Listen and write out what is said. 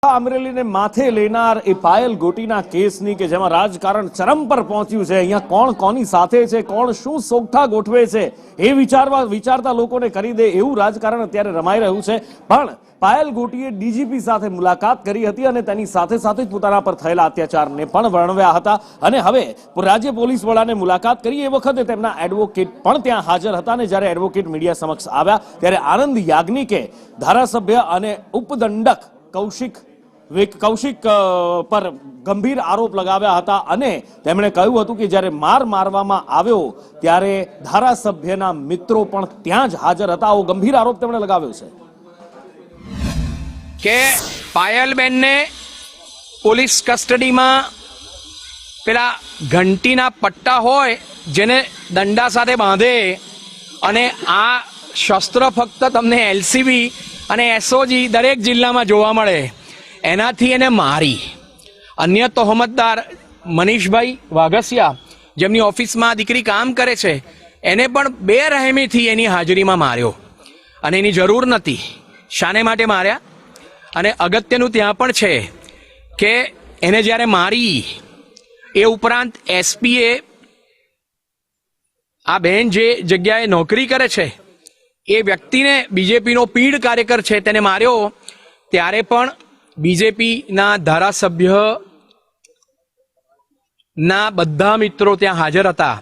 અમરેલી ને માથે લેનાર એ પાયલ ગોટીના કેસની કે જેમાં રાજકારણ ચરમ પર પહોંચ્યું છે। અહીંયા કોણ કોની સાથે છે, કોણ શું સોગઠા ગોઠવે છે એ વિચારતા લોકોને કરી દે એવું રાજકારણ અત્યારે રમાઈ રહ્યું છે। પણ પાયલ ગોટીએ ડીજીપી સાથે મુલાકાત કરી હતી અને તેની સાથે સાથે જ પોતાના પર થયેલા અત્યાચારને પણ વર્ણવ્યા હતા અને હવે રાજ્ય પોલીસ વડાને મુલાકાત કરી એ વખતે તેમના એડવોકેટ પણ ત્યાં હાજર હતા અને જ્યારે એડવોકેટ મીડિયા સમક્ષ આવ્યા ત્યારે આનંદ યાજ્ઞિકે ધારાસભ્ય અને ઉપદંડક કૌશિક પર ગંભીર આરોપ લગાવ્યા હતા અને તેમણે કહ્યું હતું કે જ્યારે મારવામાં આવ્યો ત્યારે ધારાસભ્યના મિત્રો પણ ત્યાં જ હાજર હતા। આવો ગંભીર આરોપ તેમણે લગાવ્યો છે કે પાયલબેનને પોલીસ કસ્ટડીમાં પેલા ઘંટીના પટ્ટા હોય જેને દંડા સાથે બાંધે અને આ શસ્ત્ર ફક્ત તમને એલસીબી અને એસઓજી દરેક જિલ્લામાં જોવા મળે, એનાથી એને મારી। અન્ય તહોમતદાર મનીષભાઈ વાઘસિયા જેમની ઓફિસમાં દીકરી કામ કરે છે એને પણ બેરહેમીથી એની હાજરીમાં માર્યો અને એની જરૂર નથી। શાને માટે માર્યા? અને અગત્યનું ત્યાં પણ છે કે એને જ્યારે મારી એ ઉપરાંત એસપીએ આ બહેન જે જગ્યાએ નોકરી કરે છે એ વ્યક્તિને બીજેપીનો પીઢ કાર્યકર છે તેને માર્યો ત્યારે પણ બીજેપીના ધારાસભ્યના બધા મિત્રો ત્યાં હાજર હતા।